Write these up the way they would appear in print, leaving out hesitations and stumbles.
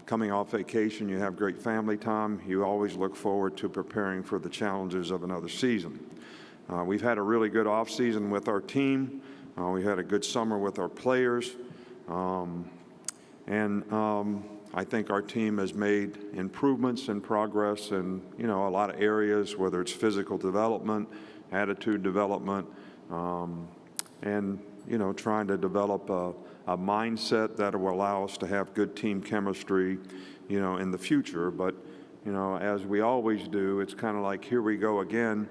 coming off vacation, you have great family time. You always look forward to preparing for the challenges of another season. We've had a really good off season with our team. We had a good summer with our players. I think our team has made improvements and progress in, a lot of areas, whether it's physical development, attitude development, and, trying to develop a mindset that will allow us to have good team chemistry, in the future. But, as we always do, it's kind of like, here we go again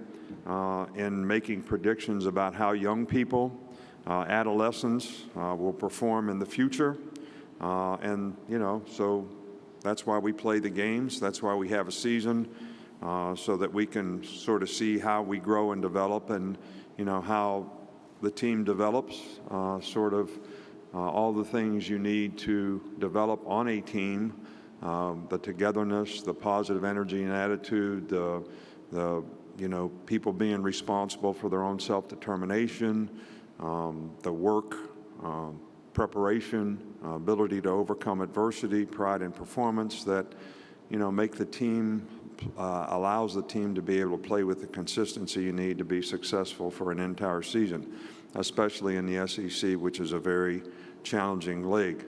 in making predictions about how young people, adolescents will perform in the future. So that's why we play the games. That's why we have a season, so that we can sort of see how we grow and develop, and, how the team develops, all the things you need to develop on a team, the togetherness, the positive energy and attitude, the people being responsible for their own self-determination, the work, preparation, ability to overcome adversity, pride in performance that, make the team, allows the team to be able to play with the consistency you need to be successful for an entire season, especially in the SEC, which is a very challenging league.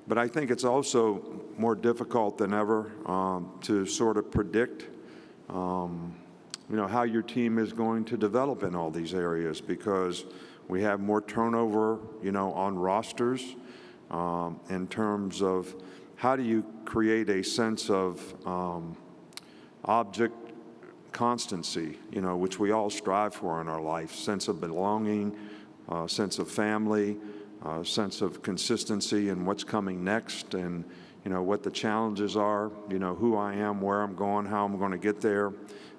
But I think it's also more difficult than ever to sort of predict, how your team is going to develop in all these areas, because we have more turnover, on rosters, in terms of how do you create a sense of object constancy, which we all strive for in our life, sense of belonging, sense of family, sense of consistency in what's coming next, and, what the challenges are, who I am, where I'm going, how I'm going to get there.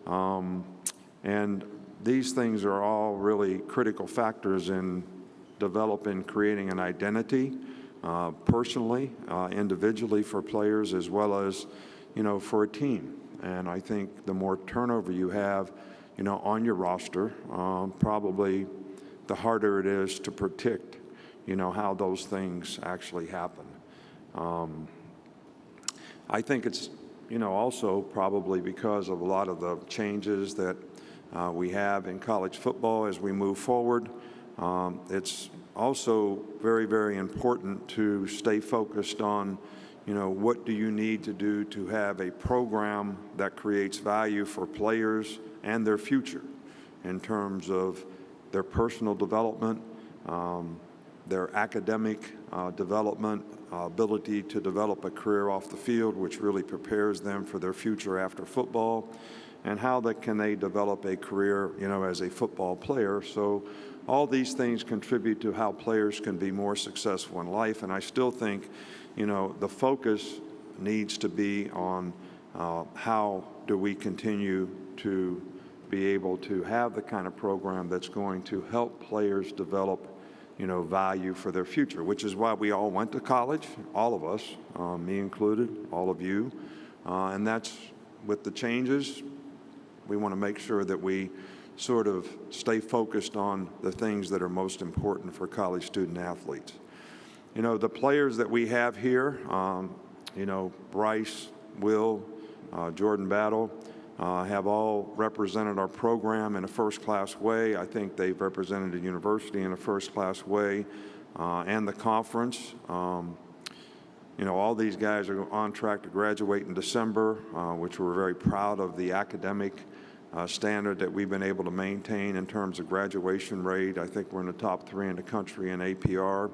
And these things are all really critical factors in developing, creating an identity, personally, individually for players, as well as, for a team. And I think the more turnover you have, on your roster, probably the harder it is to predict, how those things actually happen. I think it's, also probably because of a lot of the changes that we have in college football as we move forward. It's also very, very important to stay focused on, what do you need to do to have a program that creates value for players and their future in terms of their personal development, their academic development, ability to develop a career off the field, which really prepares them for their future after football, and how can they develop a career, as a football player. So all these things contribute to how players can be more successful in life. And I still think, the focus needs to be on how do we continue to be able to have the kind of program that's going to help players develop, value for their future, which is why we all went to college, all of us, me included, all of you. And that's with the changes. We want to make sure that we sort of stay focused on the things that are most important for college student athletes. The players that we have here, Bryce, Will, Jordan Battle, have all represented our program in a first-class way. I think they've represented the university in a first-class way, and the conference. All these guys are on track to graduate in December, which we're very proud of the academic standard that we've been able to maintain in terms of graduation rate. I think we're in the top 3 in the country in APR.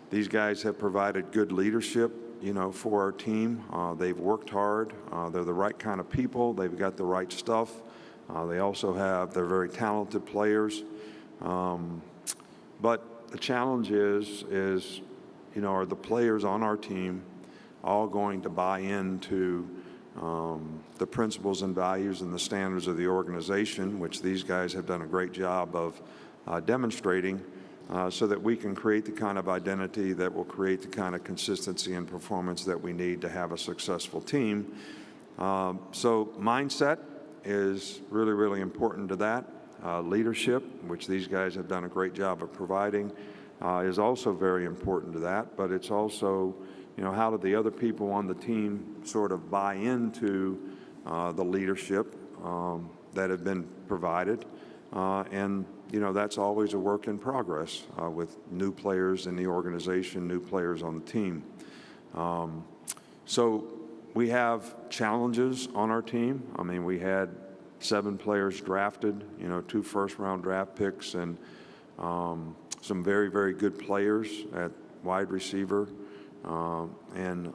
These guys have provided good leadership, for our team. They've worked hard. They're the right kind of people. They've got the right stuff. They're very talented players. But the challenge is, are the players on our team all going to buy into the principles and values and the standards of the organization, which these guys have done a great job of demonstrating, so that we can create the kind of identity that will create the kind of consistency and performance that we need to have a successful team. So mindset is really, really important to that. Leadership, which these guys have done a great job of providing, is also very important to that. But it's also, how do the other people on the team sort of buy into the leadership that have been provided? And that's always a work in progress with new players in the organization, new players on the team. So we have challenges on our team. I mean, we had 7 players drafted, 2 first-round draft picks, and some very, very good players at wide receiver and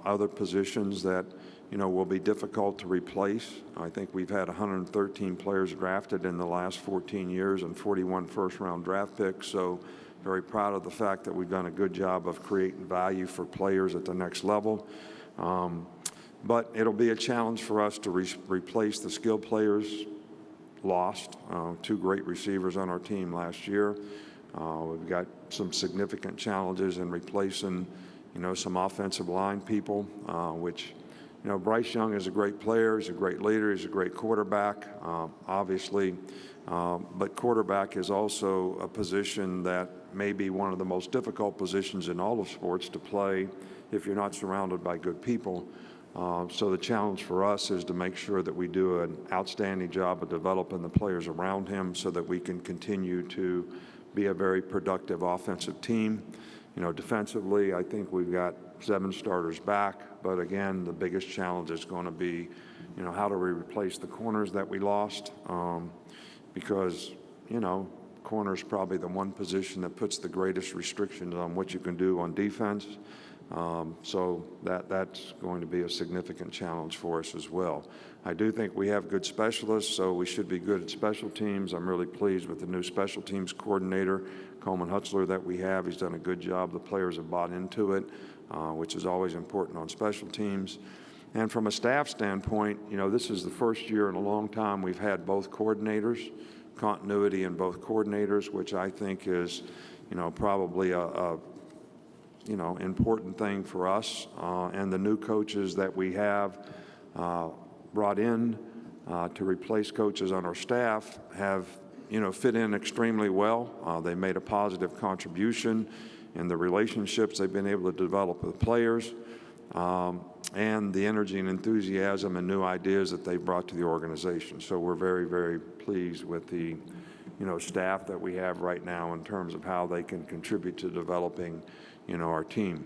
other positions that, will be difficult to replace. I think we've had 113 players drafted in the last 14 years and 41 first-round draft picks. So very proud of the fact that we've done a good job of creating value for players at the next level. But it'll be a challenge for us to replace the skilled players lost. 2 great receivers on our team last year. We've got some significant challenges in replacing, some offensive line people, which, Bryce Young is a great player. He's a great leader. He's a great quarterback, obviously. But quarterback is also a position that may be one of the most difficult positions in all of sports to play if you're not surrounded by good people. So the challenge for us is to make sure that we do an outstanding job of developing the players around him so that we can continue to be a very productive offensive team. Defensively, I think we've got 7 starters back, but again, the biggest challenge is going to be, how do we replace the corners that we lost? Because, corner is probably the one position that puts the greatest restrictions on what you can do on defense. So that's going to be a significant challenge for us as well. I do think we have good specialists, so we should be good at special teams. I'm really pleased with the new special teams coordinator, Coleman Hutzler, that we have. He's done a good job. The players have bought into it, which is always important on special teams. And from a staff standpoint, this is the first year in a long time we've had both coordinators, continuity in both coordinators, which I think is, probably a important thing for us. And the new coaches that we have brought in to replace coaches on our staff have, fit in extremely well. They made a positive contribution in the relationships they've been able to develop with players and the energy and enthusiasm and new ideas that they brought to the organization. So we're very, very pleased with the, staff that we have right now in terms of how they can contribute to developing, our team.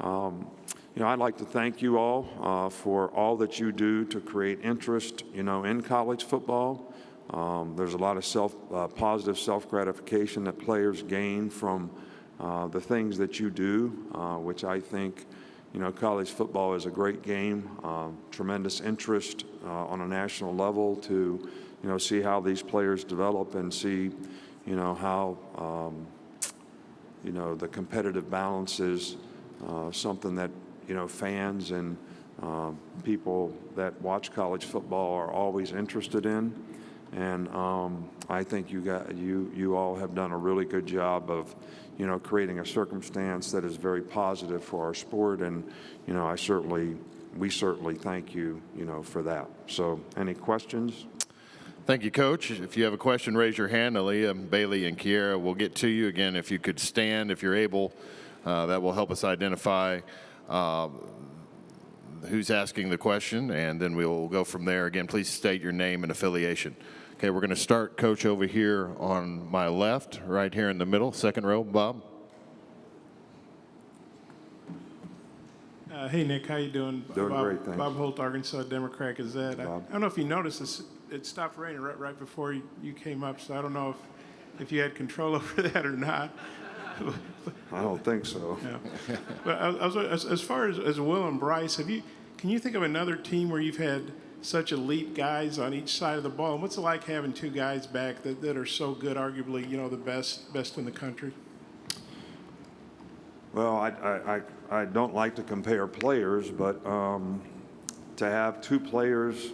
I'd like to thank you all for all that you do to create interest, in college football. There's a lot of positive self-gratification that players gain from the things that you do, which I think, college football is a great game. Tremendous interest on a national level to, see how these players develop and see, how, the competitive balance is something that, fans and people that watch college football are always interested in. And I think you all have done a really good job of, creating a circumstance that is very positive for our sport. And, we certainly thank you, for that. So any questions? Thank you, Coach. If you have a question, raise your hand. Aaliyah, Bailey, and Kiera will get to you. Again, if you could stand, if you're able, that will help us identify who's asking the question, and then we'll go from there. Again, please state your name and affiliation. Okay, we're going to start, Coach, over here on my left, right here in the middle, second row. Bob. Hey, Nick, how you doing? Doing great, thanks. Bob Holt, Arkansas Democrat Gazette. I don't know if you noticed, it stopped raining right before you came up, so I don't know if you had control over that or not. I don't think so. Yeah. But as far as Will and Bryce, can you think of another team where you've had such elite guys on each side of the ball? And what's it like having 2 guys back that are so good, arguably, the best in the country? Well, I don't like to compare players, but to have 2 players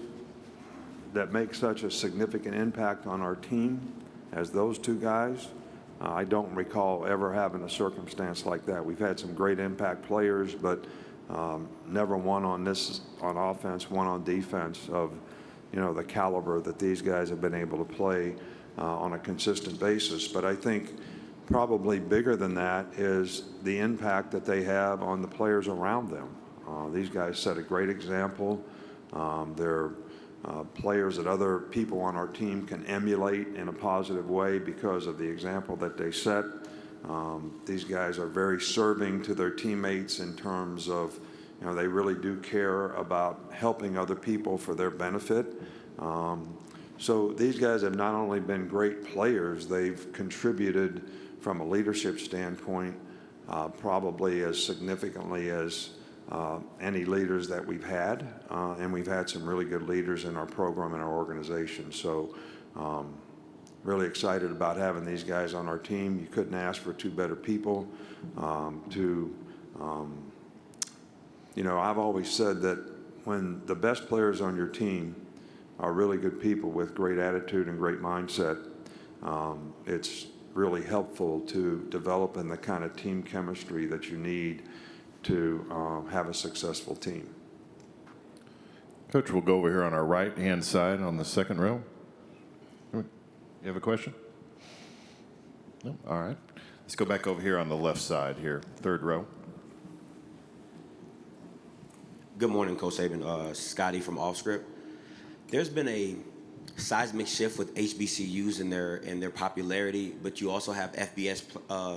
that make such a significant impact on our team as those 2 guys, I don't recall ever having a circumstance like that. We've had some great impact players, but never one on offense, one on defense of, the caliber that these guys have been able to play on a consistent basis. But I think, probably bigger than that is the impact that they have on the players around them. These guys set a great example. They're players that other people on our team can emulate in a positive way because of the example that they set. These guys are very serving to their teammates in terms of, they really do care about helping other people for their benefit. So these guys have not only been great players, they've contributed from a leadership standpoint probably as significantly as any leaders that we've had, and we've had some really good leaders in our program and our organization. So really excited about having these guys on our team. You couldn't ask for two better people I've always said that when the best players on your team are really good people with great attitude and great mindset, it's really helpful to developing the kind of team chemistry that you need to have a successful team. Coach, we'll go over here on our right-hand side on the second row. You have a question? No? All right. Let's go back over here on the left side here, third row. Good morning, Coach Saban. Scotty from Offscript. There's been a seismic shift with HBCUs and their popularity, but you also have FBS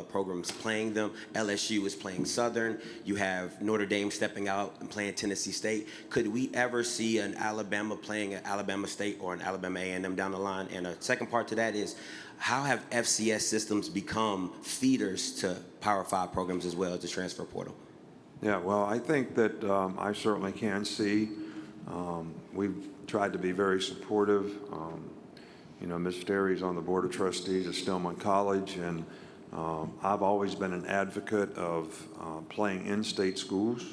programs playing them. LSU is playing Southern. You have Notre Dame stepping out and playing Tennessee State. Could we ever see an Alabama playing at Alabama State or an Alabama A&M down the line? And a second part to that is, how have FCS systems become feeders to Power 5 programs as well as the transfer portal? Yeah, well, I think that I certainly can see. We've tried to be very supportive. Ms. Sterry's on the Board of Trustees at Stillman College, and I've always been an advocate of playing in-state schools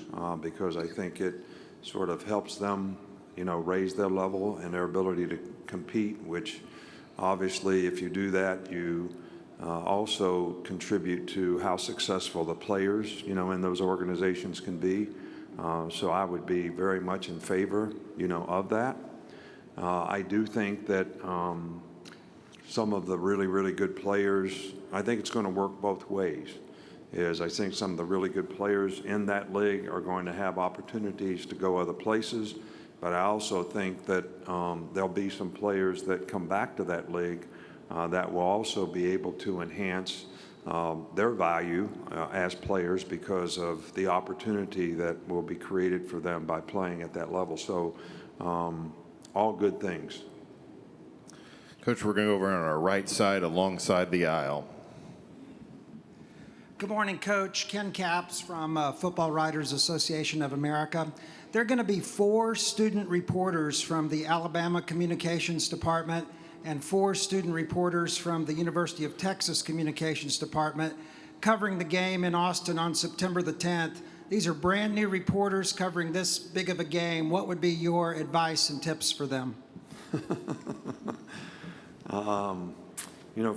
because I think it sort of helps them, raise their level and their ability to compete, which obviously if you do that, you also contribute to how successful the players, in those organizations can be. So I would be very much in favor, of that. I do think that some of the really, really good players, I think it's going to work both ways. I think some of the really good players in that league are going to have opportunities to go other places, but I also think that there'll be some players that come back to that league that will also be able to enhance their value as players because of the opportunity that will be created for them by playing at that level. So all good things. Coach, we're going to go over on our right side alongside the aisle. Good morning, Coach. Ken Capps from Football Writers Association of America. There are going to be 4 student reporters from the Alabama Communications Department and 4 student reporters from the University of Texas Communications Department covering the game in Austin on September the 10th. These are brand new reporters covering this big of a game. What would be your advice and tips for them?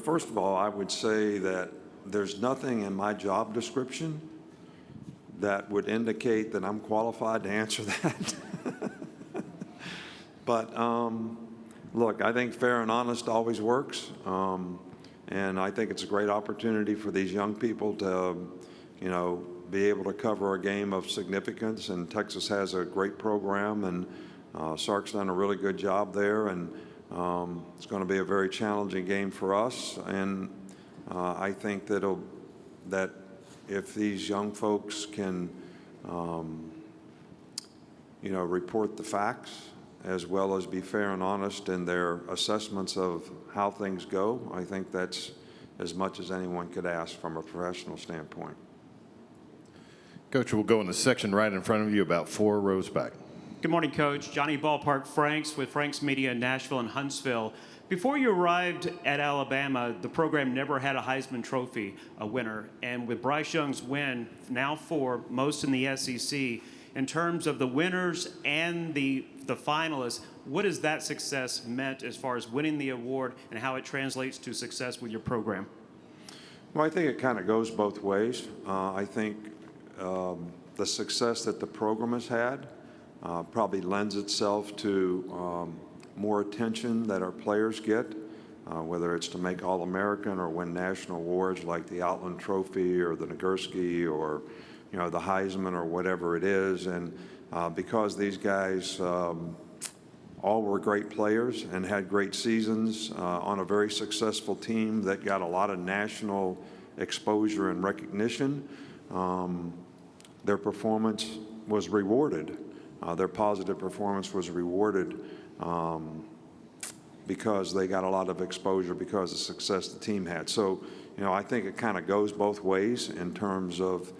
First of all, I would say that there's nothing in my job description that would indicate that I'm qualified to answer that. But look, I think fair and honest always works. And I think it's a great opportunity for these young people to, be able to cover a game of significance. And Texas has a great program, and Sark's done a really good job there. And it's going to be a very challenging game for us. And I think that if these young folks can, report the facts as well as be fair and honest in their assessments of how things go, I think that's as much as anyone could ask from a professional standpoint. Coach, we'll go in the section right in front of you, about 4 rows back. Good morning, Coach. Johnny Ballpark Franks with Franks Media in Nashville and Huntsville. Before you arrived at Alabama, the program never had a Heisman Trophy winner. And with Bryce Young's win, now 4, most in the SEC, in terms of the winners and the finalists, what has that success meant as far as winning the award and how it translates to success with your program? Well, I think it kind of goes both ways. I think the success that the program has had probably lends itself to more attention that our players get whether it's to make All-American or win national awards like the Outland Trophy or the Nagurski or, the Heisman or whatever it is. And because these guys all were great players and had great seasons on a very successful team that got a lot of national exposure and recognition, their performance was rewarded. Their positive performance was rewarded because they got a lot of exposure because of the success the team had. So, I think it kind of goes both ways in terms of,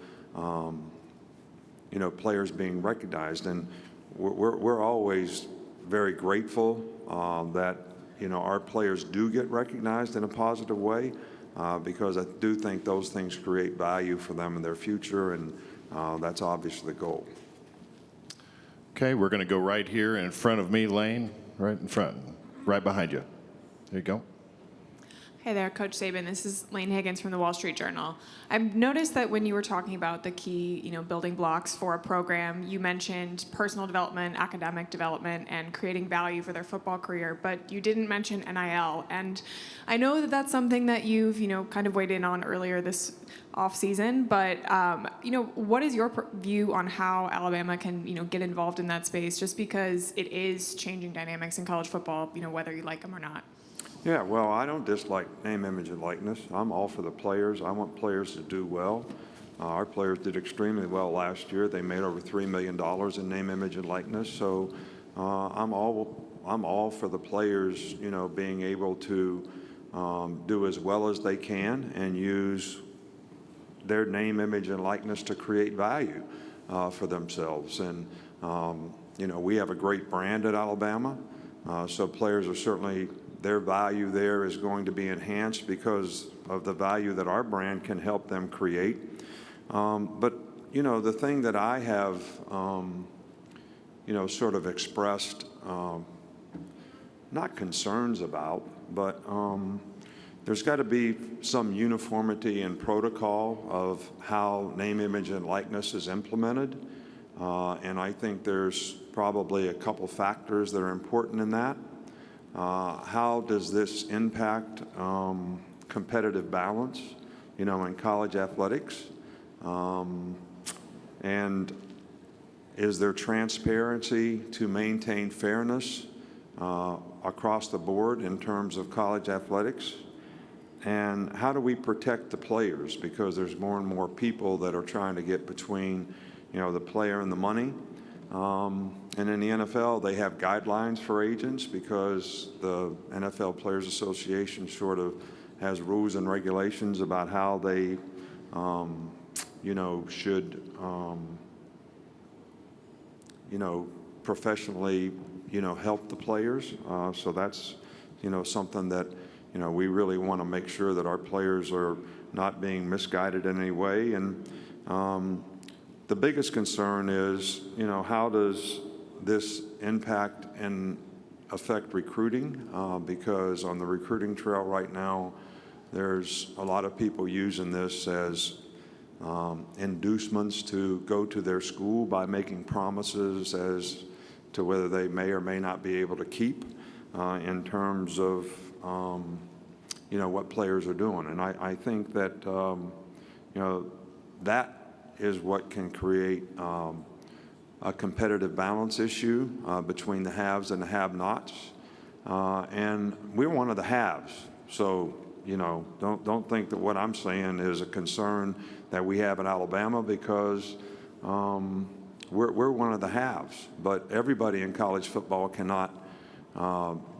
players being recognized. And we're always very grateful that, our players do get recognized in a positive way because I do think those things create value for them in their future, and that's obviously the goal. Okay, we're going to go right here in front of me, Lane, right in front, right behind you. There you go. Hey there, Coach Saban. This is Lane Higgins from the Wall Street Journal. I've noticed that when you were talking about the key, building blocks for a program, you mentioned personal development, academic development, and creating value for their football career, but you didn't mention NIL. And I know that that's something that you've, kind of weighed in on earlier this offseason, but, what is your view on how Alabama can, get involved in that space, just because it is changing dynamics in college football, whether you like them or not? Yeah, well, I don't dislike name, image, and likeness. I'm all for the players. I want players to do well. Our players did extremely well last year. They made over $3 million in name, image, and likeness. So I'm all for the players, being able to do as well as they can and use their name, image, and likeness to create value for themselves. And, we have a great brand at Alabama. So players are certainly, their value there is going to be enhanced because of the value that our brand can help them create. But, the thing that I have, sort of expressed, not concerns about, but there's got to be some uniformity in protocol of how name, image, and likeness is implemented. And I think there's probably a couple factors that are important in that. How does this impact competitive balance, in college athletics? And is there transparency to maintain fairness across the board in terms of college athletics? And how do we protect the players? Because there's more and more people that are trying to get between, the player and the money. And in the NFL, they have guidelines for agents because the NFL Players Association sort of has rules and regulations about how they, should, professionally, help the players. So that's, something that, we really want to make sure that our players are not being misguided in any way. And the biggest concern is, how does this impact and affect recruiting? Because on the recruiting trail right now, there's a lot of people using this as inducements to go to their school by making promises as to whether they may or may not be able to keep in terms of, what players are doing. And I think that, that is what can create a competitive balance issue between the haves and the have-nots. And we're one of the haves. So, don't think that what I'm saying is a concern that we have in Alabama because we're one of the haves. But everybody in college football cannot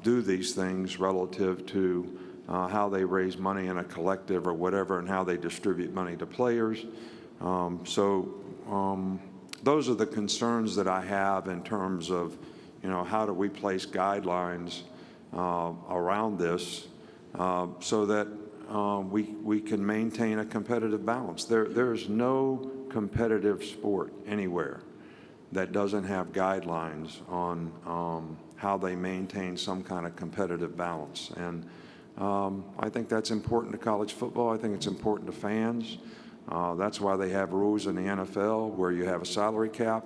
do these things relative to how they raise money in a collective or whatever and how they distribute money to players. Those are the concerns that I have in terms of, how do we place guidelines around this so that we can maintain a competitive balance. There is no competitive sport anywhere that doesn't have guidelines on how they maintain some kind of competitive balance. And I think that's important to college football. I think it's important to fans. That's why they have rules in the NFL where you have a salary cap,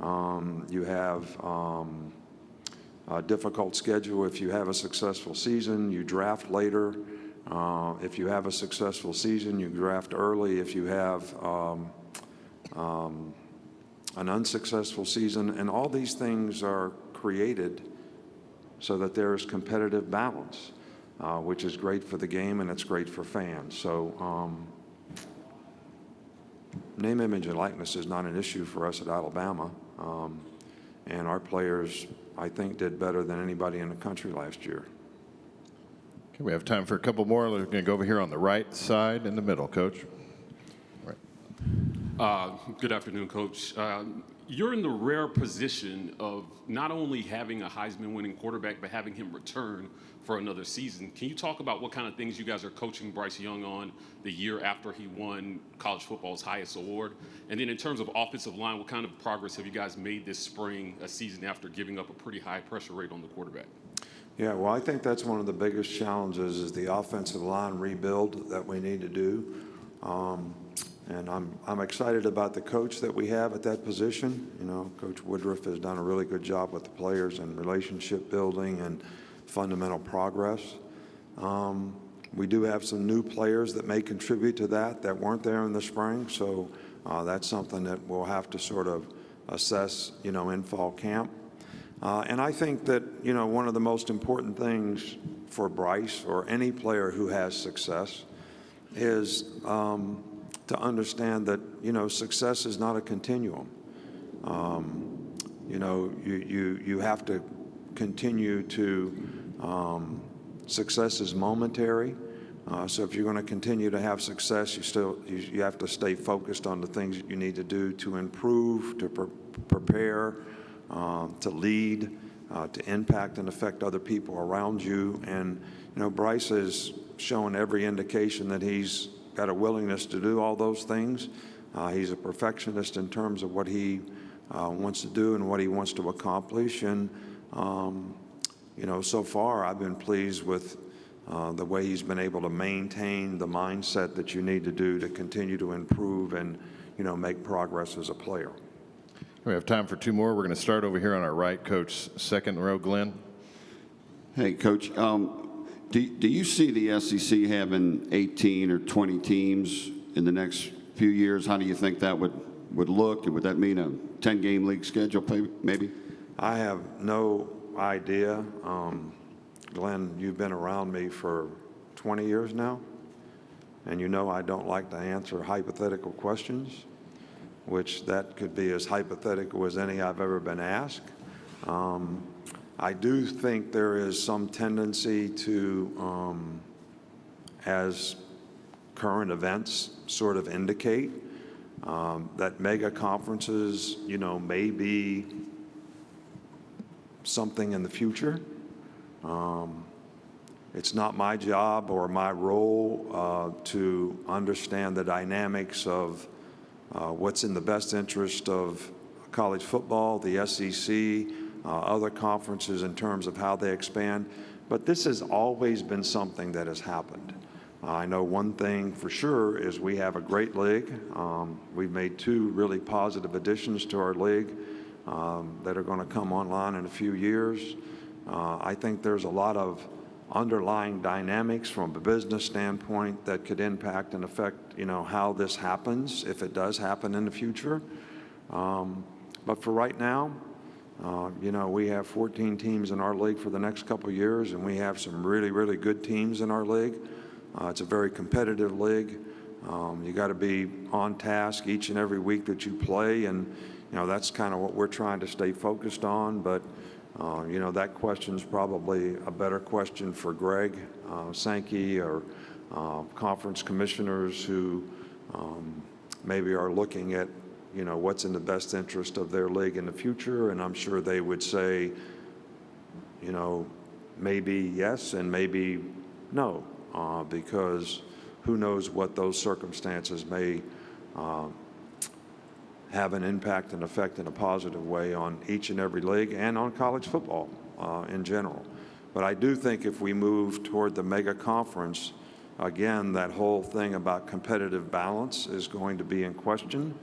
you have difficult schedule. If you have a successful season, you draft later. If you have a successful season, you draft early. If you have an unsuccessful season, and all these things are created so that there is competitive balance, which is great for the game and it's great for fans. So name, image, and likeness is not an issue for us at Alabama. And our players, I think, did better than anybody in the country last year. Okay, we have time for a couple more. We're going to go over here on the right side in the middle, Coach. Right. Good afternoon, Coach. You're in the rare position of not only having a Heisman-winning quarterback, but having him return for another season. Can you talk about what kind of things you guys are coaching Bryce Young on the year after he won college football's highest award? And then in terms of offensive line, what kind of progress have you guys made this spring, a season after giving up a pretty high pressure rate on the quarterback? Yeah, well, I think that's one of the biggest challenges is the offensive line rebuild that we need to do. And I'm excited about the coach that we have at that position. You know, Coach Woodruff has done a really good job with the players and relationship building and fundamental progress. We do have some new players that may contribute to that weren't there in the spring. So that's something that we'll have to sort of assess, you know, in fall camp. And I think that, you know, one of the most important things for Bryce or any player who has success is to understand that, you know, success is not a continuum. You know, you have to continue to, success is momentary. So if you're going to continue to have success, you have to stay focused on the things that you need to do to improve, to prepare, to lead, to impact and affect other people around you. And, you know, Bryce has shown every indication that he's got a willingness to do all those things. He's a perfectionist in terms of what he wants to do and what he wants to accomplish. And, you know, so far I've been pleased with the way he's been able to maintain the mindset that you need to do to continue to improve and, you know, make progress as a player. We have time for two more. We're going to start over here on our right, Coach, second row, Glenn. Hey, Coach, do you see the SEC having 18 or 20 teams in the next few years? How do you think that would look? And would that mean a 10-game league schedule maybe? I have no idea. Glenn, you've been around me for 20 years now, and you know I don't like to answer hypothetical questions, which that could be as hypothetical as any I've ever been asked. I do think there is some tendency to, as current events sort of indicate, that mega conferences, you know, may be something in the future. It's not my job or my role to understand the dynamics of what's in the best interest of college football, the SEC, other conferences in terms of how they expand. But this has always been something that has happened. I know one thing for sure is we have a great league. We've made two really positive additions to our league that are going to come online in a few years. I think there's a lot of underlying dynamics from a business standpoint that could impact and affect, you know, how this happens, if it does happen in the future. But for right now, you know, we have 14 teams in our league for the next couple of years, and we have some really, really good teams in our league. It's a very competitive league. You got to be on task each and every week that you play, and, you know, that's kind of what we're trying to stay focused on. But you know, that question's probably a better question for Greg Sankey or conference commissioners who maybe are looking at, you know, what's in the best interest of their league in the future. And I'm sure they would say, you know, maybe yes and maybe no, because who knows what those circumstances may have an impact and effect in a positive way on each and every league and on college football in general. But I do think if we move toward the mega conference, again, that whole thing about competitive balance is going to be in question.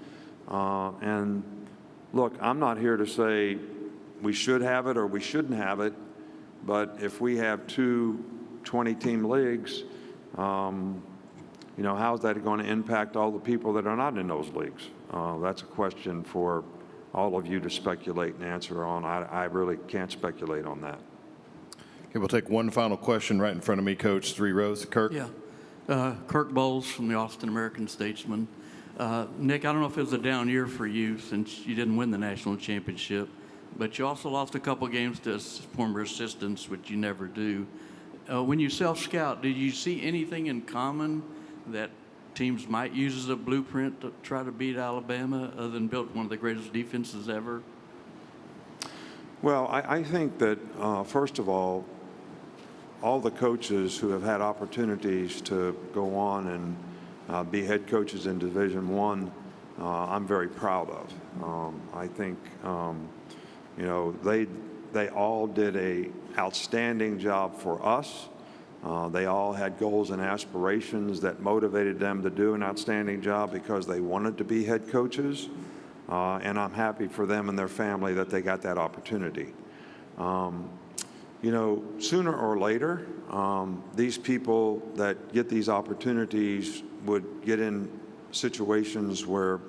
And look, I'm not here to say we should have it or we shouldn't have it, but if we have two 20-team leagues, how's that going to impact all the people that are not in those leagues? That's a question for all of you to speculate and answer on. I really can't speculate on that. Okay, we'll take one final question right in front of me, Coach. 3 rows. Kirk? Yeah. Kirk Bowles from the Austin American-Statesman. Nick, I don't know if it was a down year for you since you didn't win the national championship, but you also lost a couple games to former assistants, which you never do. When you self-scout, did you see anything in common that teams might use as a blueprint to try to beat Alabama other than build one of the greatest defenses ever? Well, I think that, first of all the coaches who have had opportunities to go on and be head coaches in Division I, I'm very proud of. I think, they all did an outstanding job for us. They all had goals and aspirations that motivated them to do an outstanding job because they wanted to be head coaches. And I'm happy for them and their family that they got that opportunity. Sooner or later, these people that get these opportunities would get in situations where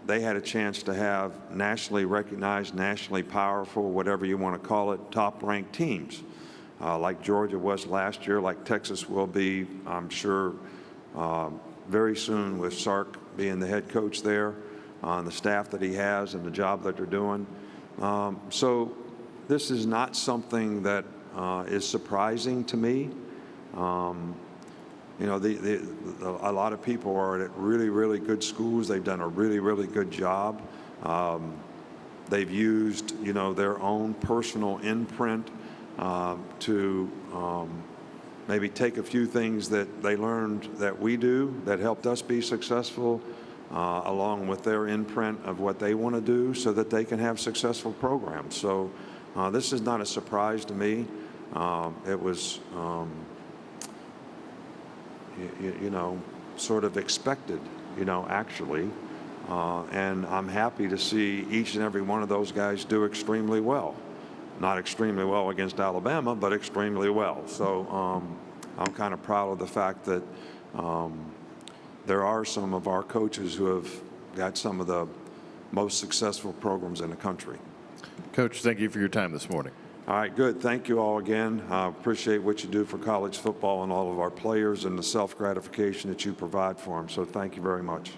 they had a chance to have nationally recognized, nationally powerful, whatever you want to call it, top-ranked teams. Like Georgia was last year, like Texas will be, I'm sure, very soon with Sark being the head coach there, and the staff that he has and the job that they're doing. So this is not something that is surprising to me. A lot of people are at really, really good schools. They've done a really, really good job. They've used, their own personal imprint to maybe take a few things that they learned that we do that helped us be successful, along with their imprint of what they want to do so that they can have successful programs. So this is not a surprise to me. It was, sort of expected, actually. And I'm happy to see each and every one of those guys do extremely well. Not extremely well against Alabama, but extremely well. So I'm kind of proud of the fact that there are some of our coaches who have got some of the most successful programs in the country. Coach, thank you for your time this morning. All right, good. Thank you all again. I appreciate what you do for college football and all of our players and the self-gratification that you provide for them. So thank you very much.